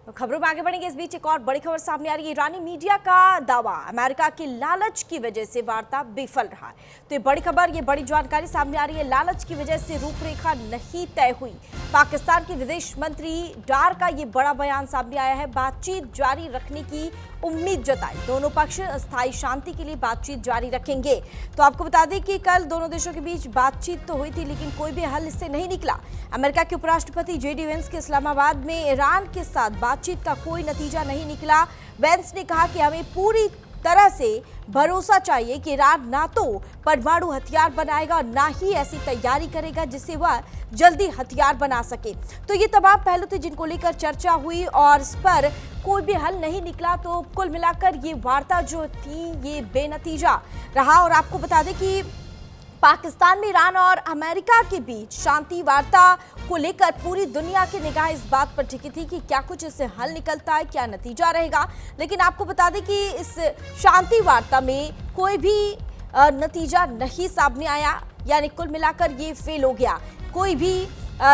तो खबरों में आगे बढ़ेंगे। इस बीच एक और बड़ी खबर सामने आ रही है। ईरानी मीडिया का दावा, अमेरिका की लालच की वजह से वार्ता विफल रहा है। तो ये बड़ी खबर, ये बड़ी जानकारी सामने आ रही है। लालच की वजह से रूपरेखा नहीं तय हुई। पाकिस्तान के विदेश मंत्री डार का ये बड़ा बयान सामने आया है। बातचीत जारी रखने की उम्मीद जताई। दोनों पक्ष अस्थायी शांति के लिए बातचीत जारी रखेंगे। तो आपको बता दें कि कल दोनों देशों के बीच बातचीत तो हुई थी, लेकिन कोई भी हल इससे नहीं निकला। अमेरिका के उपराष्ट्रपति जेडी वेंस के इस्लामाबाद में ईरान के साथ बातचीत का कोई नतीजा नहीं निकला। वेंस ने कहा कि हमें पूरी तरह से भरोसा चाहिए कि ईरान ना तो परमाणु हथियार बनाएगा और ना ही ऐसी तैयारी करेगा जिससे वह जल्दी हथियार बना सके। तो ये तमाम पहलू थे जिनको लेकर चर्चा हुई और इस पर कोई भी हल नहीं निकला। तो कुल मिलाकर ये वार्ता जो थी ये बेनतीजा रहा। और आपको बता दें कि पाकिस्तान में ईरान और अमेरिका के बीच शांति वार्ता को लेकर पूरी दुनिया की निगाह इस बात पर टिकी थी कि क्या कुछ इससे हल निकलता है, क्या नतीजा रहेगा। लेकिन आपको बता दें कि इस शांति वार्ता में कोई भी नतीजा नहीं सामने आया, यानी कुल मिलाकर ये फेल हो गया। कोई भी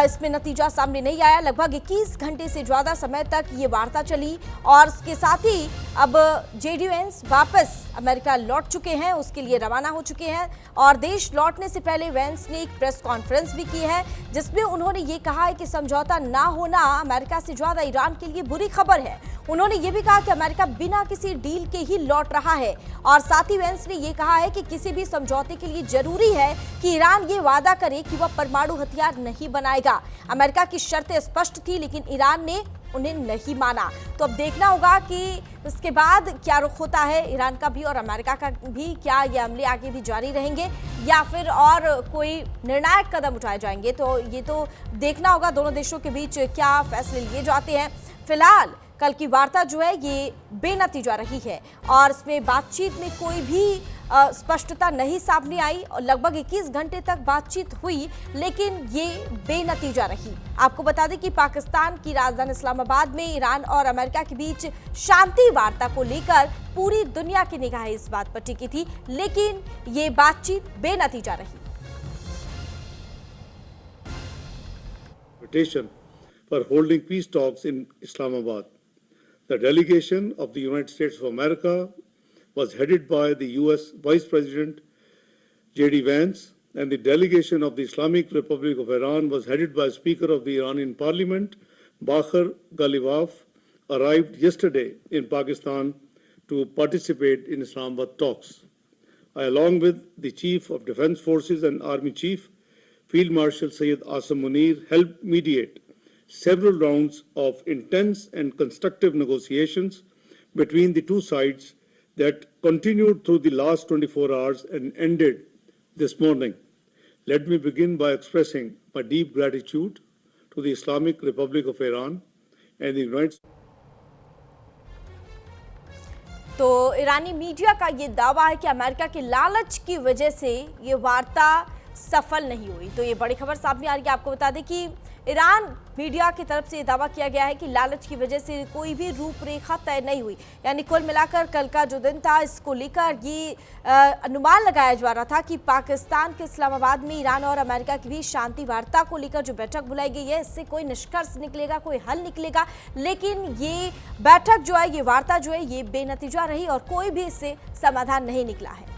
इसमें नतीजा सामने नहीं आया। लगभग 21 घंटे से ज्यादा समय तक ये वार्ता चली और इसके साथ ही अब जेडी वेंस वापस अमेरिका लौट चुके हैं, उसके लिए रवाना हो चुके हैं। और देश लौटने से पहले वेंस ने एक प्रेस कॉन्फ्रेंस भी की है जिसमें उन्होंने ये कहा है कि समझौता ना होना अमेरिका से ज्यादा ईरान के लिए बुरी खबर है। उन्होंने ये भी कहा कि अमेरिका बिना किसी डील के ही लौट रहा है। और साथ ही वेंस ने ये कहा है कि किसी भी समझौते के लिए जरूरी है कि ईरान ये वादा करे कि वह परमाणु हथियार नहीं बनाएगा। अमेरिका की शर्तें स्पष्ट थी, लेकिन ईरान ने उन्हें नहीं माना। तो अब देखना होगा कि इसके बाद क्या रुख होता है ईरान का भी और अमेरिका का भी। क्या ये हमले आगे भी जारी रहेंगे या फिर और कोई निर्णायक कदम उठाए जाएंगे, तो ये तो देखना होगा दोनों देशों के बीच क्या फैसले लिए जाते हैं। फिलहाल कल की वार्ता जो है ये बेनतीजा रही है और इसमें बातचीत में कोई भी स्पष्टता नहीं सामने आई और लगभग 21 घंटे तक बातचीत हुई, लेकिन ये बेनतीजा रही। आपको बता दें कि पाकिस्तान की राजधानी इस्लामाबाद में ईरान और अमेरिका के बीच शांति वार्ता को लेकर पूरी दुनिया की निगाहें इस बात पर टिकी थी, लेकिन ये बातचीत बेनतीजा रही। For holding peace talks in Islamabad. The delegation of the United States of America was headed by the U.S. Vice President J.D. Vance, and the delegation of the Islamic Republic of Iran was headed by Speaker of the Iranian Parliament, Bakhar Ghalibaf, arrived yesterday in Pakistan to participate in Islamabad talks. I, along with the Chief of Defense Forces and Army Chief, Field Marshal Sayyid Asim Munir, helped mediate several rounds of intense and constructive negotiations between the two sides that continued through the last 24 hours and ended this morning. Let me begin by expressing my deep gratitude to the Islamic Republic of Iran and the United States. तो ईरानी media का ये दावा है कि America की लालच की वजह से ये वार्ता सफल नहीं हुई। तो ये बड़ी खबर सामने आ रही है। आपको बता दें कि ईरान मीडिया की तरफ से ये दावा किया गया है कि लालच की वजह से कोई भी रूपरेखा तय नहीं हुई। यानी कुल मिलाकर कल का जो दिन था इसको लेकर ये अनुमान लगाया जा रहा था कि पाकिस्तान के इस्लामाबाद में ईरान और अमेरिका की भी शांति वार्ता को लेकर जो बैठक बुलाई गई है इससे कोई निष्कर्ष निकलेगा, कोई हल निकलेगा। लेकिन ये बैठक जो है, ये वार्ता जो है ये बेनतीजा रही और कोई भी इससे समाधान नहीं निकला है।